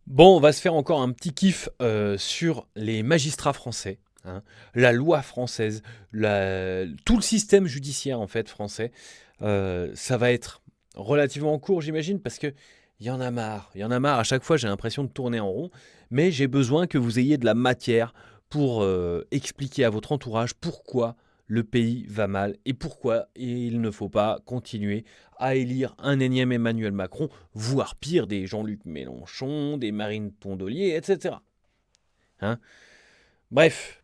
Bon, on va se faire encore un petit kiff sur les magistrats français, hein, la loi française, tout le système judiciaire en fait français. Ça va être relativement court, j'imagine, parce que il y en a marre. Il y en a marre. À chaque fois, j'ai l'impression de tourner en rond, mais j'ai besoin que vous ayez de la matière pour expliquer à votre entourage pourquoi le pays va mal et pourquoi il ne faut pas continuer à élire un énième Emmanuel Macron, voire pire, des Jean-Luc Mélenchon, des Marine Tondelier, etc. Hein. Bref,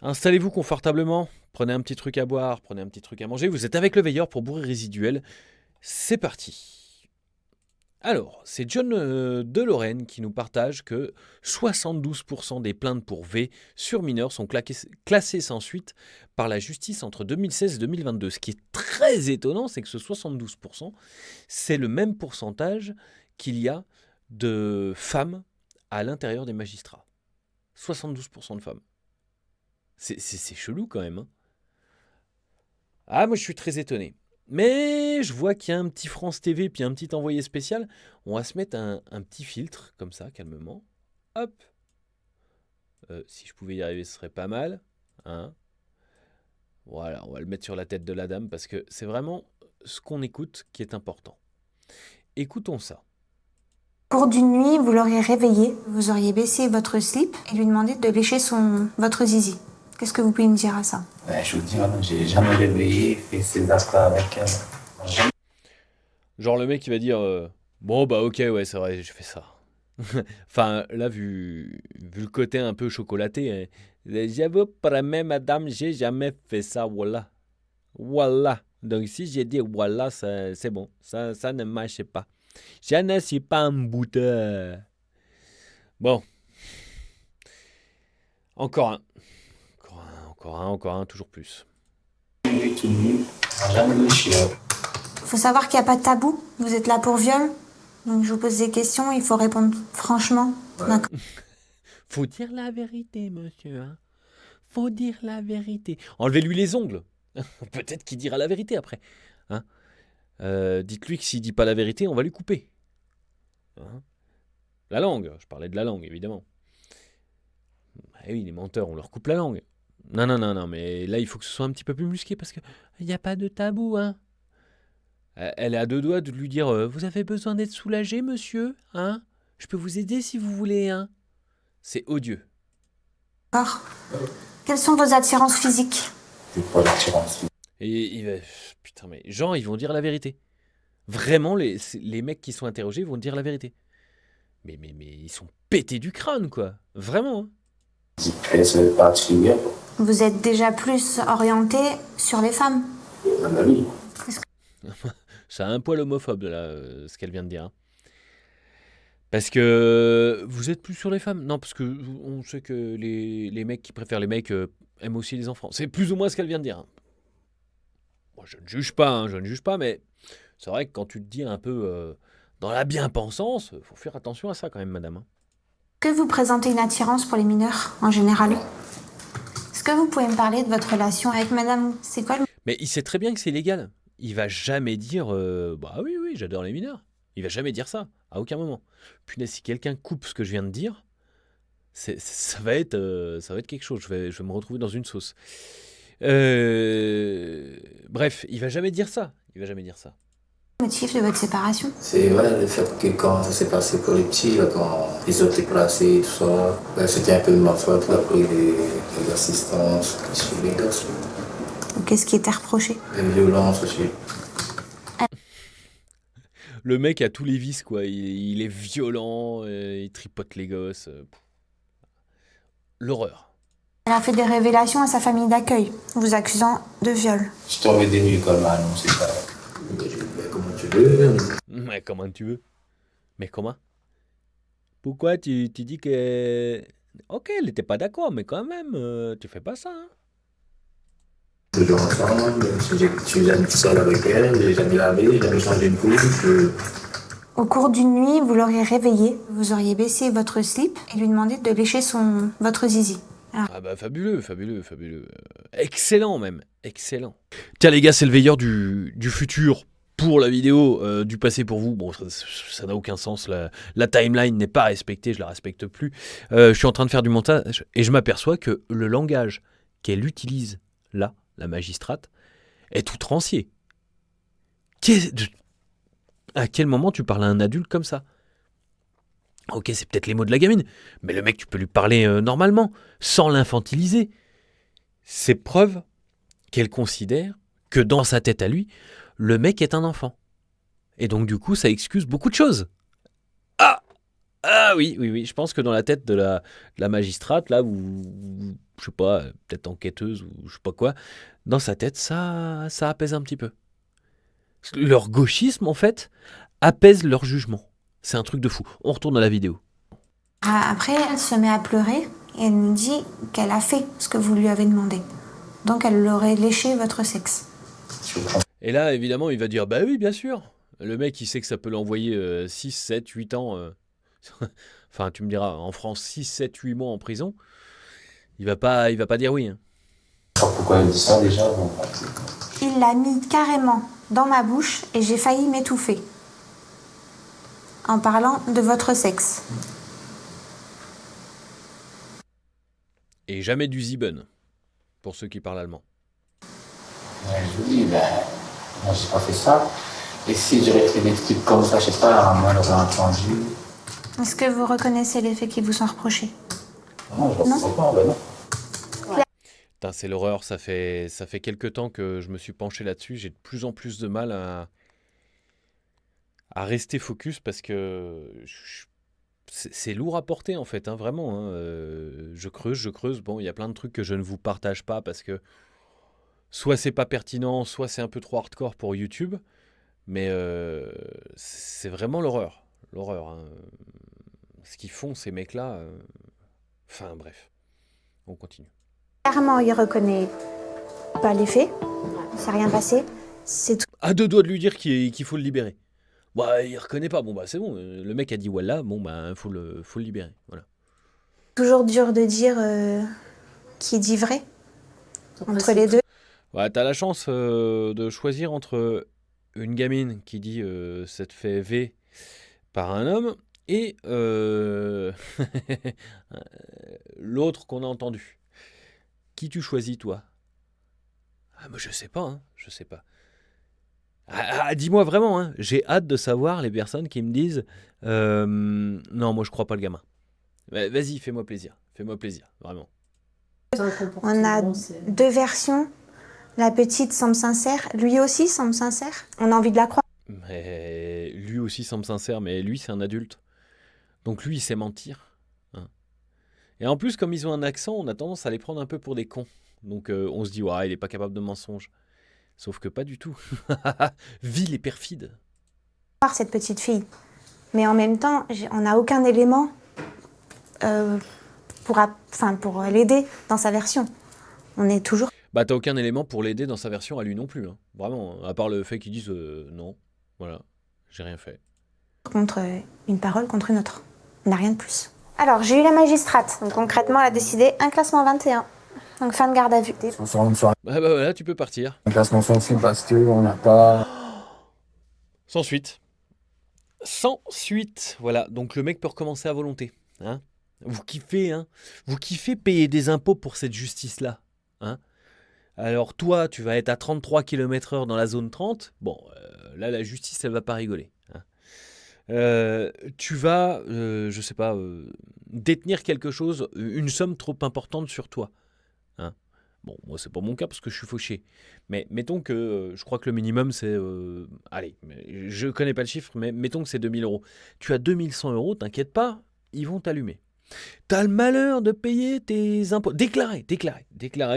installez-vous confortablement, prenez un petit truc à boire, prenez un petit truc à manger, vous êtes avec le veilleur pour bourrer résiduel. C'est parti. Alors, c'est John de Lorraine qui nous partage que 72% des plaintes pour V sur mineurs sont classées sans suite par la justice entre 2016 et 2022. Ce qui est très étonnant, c'est que ce 72%, c'est le même pourcentage qu'il y a de femmes à l'intérieur des magistrats. 72% de femmes. C'est chelou quand même. Hein. Ah, moi je suis très étonné. Mais je vois qu'il y a un petit France TV puis un petit envoyé spécial. On va se mettre un petit filtre, comme ça, calmement. Hop. Si je pouvais y arriver, ce serait pas mal. Hein. Voilà, on va le mettre sur la tête de la dame parce que c'est vraiment ce qu'on écoute qui est important. Écoutons ça. Au cours d'une nuit, vous l'auriez réveillé, vous auriez baissé votre slip et lui demandé de lécher votre zizi. Qu'est-ce que vous pouvez me dire à ça? Je vous dis, j'ai jamais réveillé, fait ces actes avec elle. Genre le mec qui va dire bon bah ok ouais c'est vrai je fais ça. Enfin là vu le côté un peu chocolaté, j'avoue mais madame j'ai jamais fait ça voilà. Voilà. Donc si j'ai dit voilà c'est bon ça ne marche pas. Je ne suis pas un bouteur. Bon encore un. Encore un, toujours plus. Faut savoir qu'il n'y a pas de tabou. Vous êtes là pour viol. Donc je vous pose des questions, il faut répondre franchement. D'accord. Faut dire la vérité, monsieur. Hein. Faut dire la vérité. Enlevez-lui les ongles. Peut-être qu'il dira la vérité après. Hein. Dites-lui que s'il dit pas la vérité, on va lui couper. Hein. La langue. Je parlais de la langue, évidemment. Eh oui, les menteurs, on leur coupe la langue. Non, mais là, il faut que ce soit un petit peu plus musqué parce qu'il n'y a pas de tabou, hein. Elle est à deux doigts de lui dire vous avez besoin d'être soulagé, monsieur, hein. Je peux vous aider si vous voulez, hein. C'est odieux. Quelles sont vos attirances physiques? J'ai pas d'attirance. Et putain, mais gens, ils vont dire la vérité. Vraiment, les mecs qui sont interrogés vont dire la vérité. Mais ils sont pétés du crâne, quoi. Vraiment. Hein. C'est particulier. Vous êtes déjà plus orienté sur les femmes. Oui. C'est un poil homophobe, là, ce qu'elle vient de dire. Hein. Parce que vous êtes plus sur les femmes. Non, parce que on sait que les mecs qui préfèrent les mecs aiment aussi les enfants. C'est plus ou moins ce qu'elle vient de dire. Hein. Moi, je ne juge pas, mais c'est vrai que quand tu te dis un peu dans la bien-pensance, faut faire attention à ça quand même, madame. Hein. Que vous présentez une attirance pour les mineurs en général? Est-ce que vous pouvez me parler de votre relation avec madame? C'est quoi le... Mais il sait très bien que c'est illégal. Il va jamais dire bah oui, j'adore les mineurs. Il va jamais dire ça, à aucun moment. Punaise, si quelqu'un coupe ce que je viens de dire, ça va être quelque chose. Je vais me retrouver dans une sauce. Bref, il va jamais dire ça. motif de votre séparation? C'est vrai, le fait que quand ça s'est passé pour les petits, là, quand ils ont été placés, tout ça, c'était un peu de ma faute, là, pour les assistances, sur les gosses. Qu'est-ce qui était reproché? Les violences aussi. Le mec a tous les vices, quoi. Il est violent, il tripote les gosses. L'horreur. Elle a fait des révélations à sa famille d'accueil, vous accusant de viol. Je tombais des nuits comme un, non, c'est ça. Comment tu veux? Mais comment tu veux? Mais comment? Pourquoi tu dis que... Ok, elle n'était pas d'accord, mais quand même, tu fais pas ça. Hein? Toujours ensemble, je suis jamais seul avec elle, j'ai jamais lavé, j'ai jamais changé une couche. Au cours d'une nuit, vous l'auriez réveillé, vous auriez baissé votre slip et lui demandé de lécher votre zizi. Alors, Ah bah fabuleux. Excellent même, excellent. Tiens les gars, c'est le veilleur du futur. pour la vidéo, du passé pour vous. Bon, ça n'a aucun sens. La timeline n'est pas respectée, je la respecte plus. Je suis en train de faire du montage et je m'aperçois que le langage qu'elle utilise là, la magistrate, est tout rancier. À quel moment tu parles à un adulte comme ça? Ok, c'est peut-être les mots de la gamine, mais le mec, tu peux lui parler normalement, sans l'infantiliser. C'est preuve qu'elle considère que dans sa tête à lui, le mec est un enfant. Et donc du coup, ça excuse beaucoup de choses. Ah oui, je pense que dans la tête de la magistrate, là, ou je sais pas, peut-être enquêteuse, ou je sais pas quoi, dans sa tête, ça apaise un petit peu. Leur gauchisme, en fait, apaise leur jugement. C'est un truc de fou. On retourne à la vidéo. Après, elle se met à pleurer et elle nous dit qu'elle a fait ce que vous lui avez demandé. Donc elle aurait léché votre sexe. Et là, évidemment, il va dire, bah oui, bien sûr. Le mec, il sait que ça peut l'envoyer 6, 7, 8 ans. Enfin, tu me diras, en France, 6, 7, 8 mois en prison. Il va pas dire oui. Hein. Pourquoi elle dit ça déjà? Bon. Il l'a mis carrément dans ma bouche et j'ai failli m'étouffer. En parlant de votre sexe. Et jamais du Sieben, pour ceux qui parlent allemand. Ouais, je lui dis, moi j'ai pas fait ça. Et si j'aurais fait des trucs comme ça, je sais pas, moi j'aurais entendu. Est-ce que vous reconnaissez les faits qui vous sont reprochés? Non, je ne sais pas, non. Putain, c'est l'horreur, ça fait quelques temps que je me suis penché là-dessus. J'ai de plus en plus de mal à rester focus parce que c'est lourd à porter en fait, hein, vraiment. Hein. Je creuse. Bon, il y a plein de trucs que je ne vous partage pas parce que soit c'est pas pertinent, soit c'est un peu trop hardcore pour YouTube. Mais c'est vraiment l'horreur. L'horreur. Hein. Ce qu'ils font ces mecs-là. Enfin bref, on continue. Clairement, il reconnaît pas les faits. Il s'est rien passé. C'est tout. À deux doigts de lui dire qu'il faut le libérer. Bah, il reconnaît pas. Bon, bah, c'est bon. Le mec a dit voilà. Bon, bah, faut le libérer. Voilà. Toujours dur de dire qui dit vrai entre les deux. Ouais, t'as la chance de choisir entre une gamine qui dit s'être fait V par un homme et l'autre qu'on a entendu. Qui tu choisis, toi? Ah, moi, je sais pas. Hein. Je sais pas. Dis-moi vraiment, hein, j'ai hâte de savoir les personnes qui me disent non, moi je crois pas le gamin. Vas-y, fais-moi plaisir, vraiment. On a deux versions. La petite semble sincère, lui aussi semble sincère. On a envie de la croire. Mais lui aussi semble sincère, mais lui c'est un adulte. Donc lui il sait mentir. Hein. Et en plus, comme ils ont un accent, on a tendance à les prendre un peu pour des cons. Donc on se dit, ouais, il est pas capable de mensonge. Sauf que pas du tout. Vil et perfide. Cette petite fille. Mais en même temps, on n'a aucun élément pour l'aider dans sa version. On est toujours... Bah t'as aucun élément pour l'aider dans sa version à lui non plus. Hein. Vraiment, à part le fait qu'ils disent non, voilà, j'ai rien fait. Contre une parole, contre une autre. On n'a rien de plus. Alors, j'ai eu la magistrate. Donc concrètement, elle a décidé un classement 21. Donc fin de garde à vue. Bah voilà, tu peux partir. Un classement sans suite parce qu'on n'a pas... Sans suite. Sans suite. Voilà, donc le mec peut recommencer à volonté. Hein. Vous kiffez, hein. Vous kiffez payer des impôts pour cette justice-là. Hein. Alors toi, tu vas être à 33 km/h dans la zone 30. Bon, là, la justice, elle va pas rigoler. Hein. Tu vas, je sais pas, détenir quelque chose, une somme trop importante sur toi. Hein. Bon, moi, c'est pas mon cas parce que je suis fauché. Mais mettons que, je crois que le minimum, c'est... allez, je connais pas le chiffre, mais mettons que c'est 2000 euros. Tu as 2100 euros, t'inquiète pas, ils vont t'allumer. T'as le malheur de payer tes impôts. Déclarer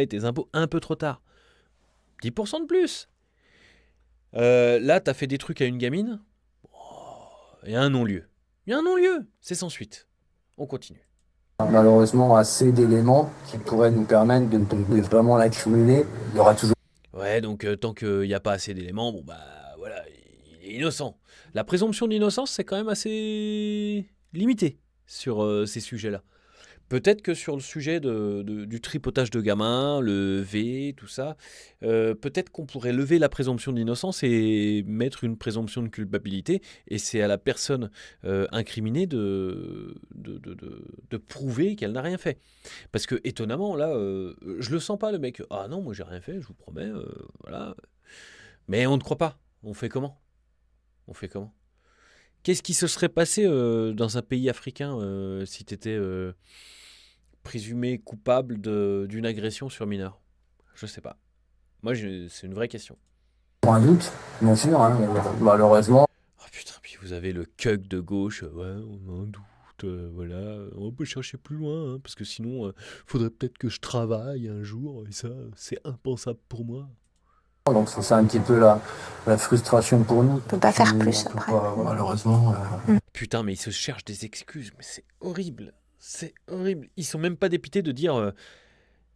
tes impôts un peu trop tard. 10% de plus. Là, t'as fait des trucs à une gamine. Il y a un non-lieu. C'est sans suite. On continue. Malheureusement, assez d'éléments qui pourraient nous permettre de vraiment l'incriminer. Il y aura toujours... Ouais, donc tant qu'il n'y a pas assez d'éléments, bon bah voilà, il est innocent. La présomption d'innocence, c'est quand même assez limité sur ces sujets-là. Peut-être que sur le sujet du tripotage de gamins, le V, tout ça, peut-être qu'on pourrait lever la présomption d'innocence et mettre une présomption de culpabilité, et c'est à la personne incriminée de prouver qu'elle n'a rien fait. Parce que étonnamment, là, je le sens pas, le mec. Ah non, moi j'ai rien fait, je vous promets, voilà. Mais on ne croit pas. On fait comment? On fait comment? Qu'est-ce qui se serait passé dans un pays africain si tu étais présumé coupable d'une agression sur mineur? Je sais pas. Moi, c'est une vraie question. Pour un doute, bien sûr, hein, mais malheureusement. Oh putain, puis vous avez le cuck de gauche. Ouais, on a un doute, voilà. On peut chercher plus loin, hein, parce que sinon, faudrait peut-être que je travaille un jour, et ça, c'est impensable pour moi. Donc c'est ça un petit peu la frustration pour nous. On peut pas faire plus On peut après. pas, malheureusement. Putain, mais ils se cherchent des excuses, mais c'est horrible. C'est horrible. Ils sont même pas dépités de dire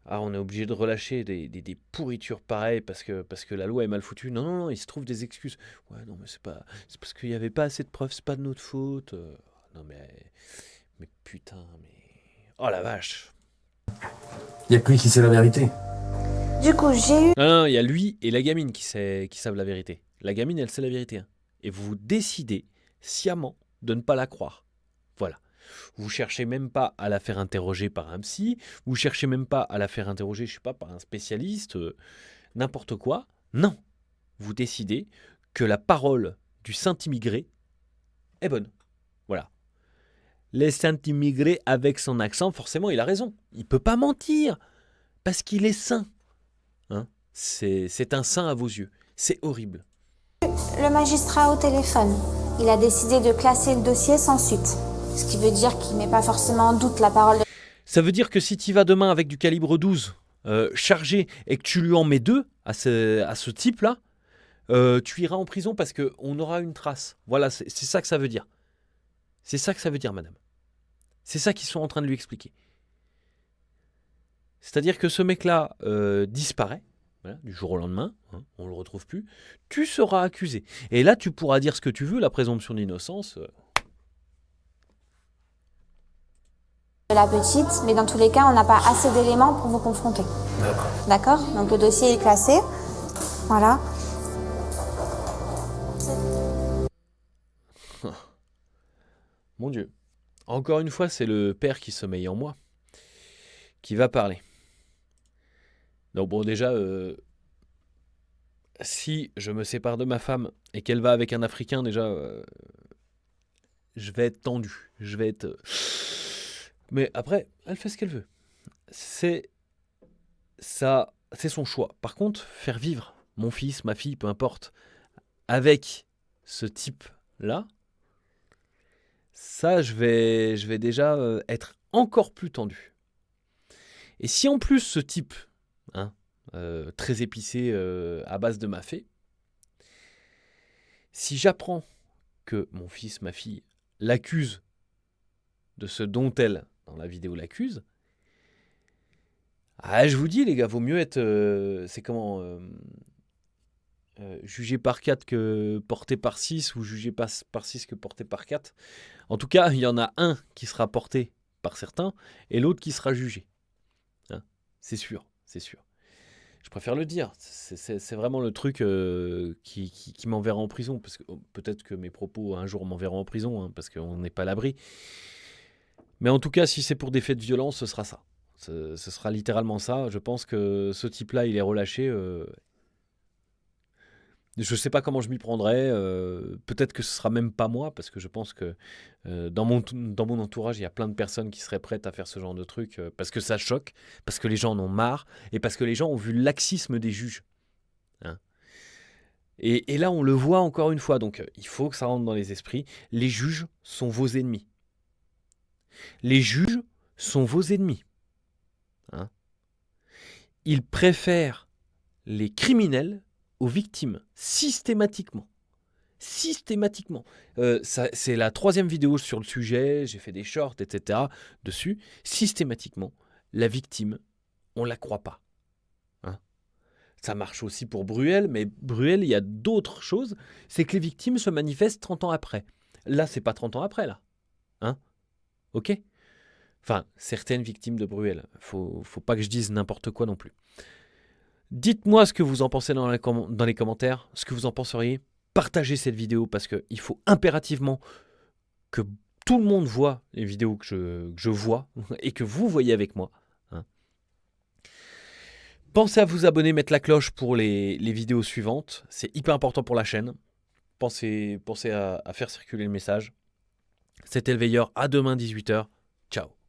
ah, on est obligé de relâcher des pourritures pareilles parce que la loi est mal foutue. Non, non, non, ils se trouvent des excuses. Ouais, non, mais c'est parce qu'il n'y avait pas assez de preuves, c'est pas de notre faute. Non, mais putain, mais. Oh la vache. Il n'y a que lui qui sait la vérité. Du coup, j'ai eu... Non, non, il y a lui et la gamine qui savent la vérité. La gamine, elle sait la vérité, hein. Et vous décidez sciemment de ne pas la croire. Voilà. Vous cherchez même pas à la faire interroger par un psy, vous cherchez même pas à la faire interroger, je sais pas, par un spécialiste, n'importe quoi. Non. Vous décidez que la parole du saint immigré est bonne. Voilà. Les saint immigrés avec son accent, forcément, il a raison. Il peut pas mentir parce qu'il est saint. Hein, c'est un saint à vos yeux. C'est horrible. Le magistrat au téléphone. Il a décidé de classer le dossier sans suite. Ce qui veut dire qu'il met pas forcément en doute la parole de... Ça veut dire que si tu vas demain avec du calibre 12 chargé et que tu lui en mets 2 à ce type-là, tu iras en prison parce qu'on aura une trace. Voilà, c'est ça que ça veut dire. C'est ça que ça veut dire, madame. C'est ça qu'ils sont en train de lui expliquer. C'est-à-dire que ce mec-là disparaît, voilà, du jour au lendemain, hein, on ne le retrouve plus, tu seras accusé. Et là, tu pourras dire ce que tu veux, la présomption d'innocence. de la petite, mais dans tous les cas, on n'a pas assez d'éléments pour vous confronter. D'accord. D'accord? Donc le dossier est classé. Voilà. Mon Dieu. Encore une fois, c'est le père qui sommeille en moi qui va parler. Donc bon, déjà, si je me sépare de ma femme et qu'elle va avec un Africain, déjà, je vais être tendu. Je vais être... Mais après, elle fait ce qu'elle veut. C'est ça, c'est son choix. Par contre, faire vivre mon fils, ma fille, peu importe, avec ce type-là, ça, je vais déjà être encore plus tendu. Et si en plus ce type, hein, très épicé à base de mafé, si j'apprends que mon fils, ma fille, l'accuse de ce dont elle, dans la vidéo, l'accuse, ah, je vous dis, les gars, vaut mieux être... c'est comment jugé par 4 que porté par 6, ou jugé par 6 que porté par 4. En tout cas, il y en a un qui sera porté par certains, et l'autre qui sera jugé. Hein, c'est sûr, c'est sûr. Je préfère le dire. C'est vraiment le truc qui m'enverra en prison. Parce que peut-être que mes propos un jour m'enverront en prison, hein, parce qu'on n'est pas à l'abri. Mais en tout cas, si c'est pour des faits de violence, ce sera ça. Ce sera littéralement ça. Je pense que ce type-là, il est relâché. Je ne sais pas comment je m'y prendrai. Peut-être que ce sera même pas moi, parce que je pense que dans mon entourage, il y a plein de personnes qui seraient prêtes à faire ce genre de truc, parce que ça choque, parce que les gens en ont marre, et parce que les gens ont vu le laxisme des juges. Hein. Et là, on le voit encore une fois, donc il faut que ça rentre dans les esprits. Les juges sont vos ennemis. Les juges sont vos ennemis. Hein. Ils préfèrent les criminels aux victimes, systématiquement. Systématiquement. C'est la 3e vidéo sur le sujet, j'ai fait des shorts, etc. dessus. Systématiquement, la victime, on ne la croit pas. Hein. Ça marche aussi pour Bruel, mais Bruel, il y a d'autres choses. C'est que les victimes se manifestent 30 ans après. Là, c'est pas 30 ans après, là. Hein. Ok ? Enfin, certaines victimes de Bruel. Faut pas que je dise n'importe quoi non plus. Dites-moi ce que vous en pensez dans les commentaires, ce que vous en penseriez. Partagez cette vidéo parce qu'il faut impérativement que tout le monde voit les vidéos que je vois et que vous voyez avec moi. Hein. Pensez à vous abonner, mettre la cloche pour les vidéos suivantes. C'est hyper important pour la chaîne. Pensez à faire circuler le message. C'était le veilleur. À demain 18h. Ciao.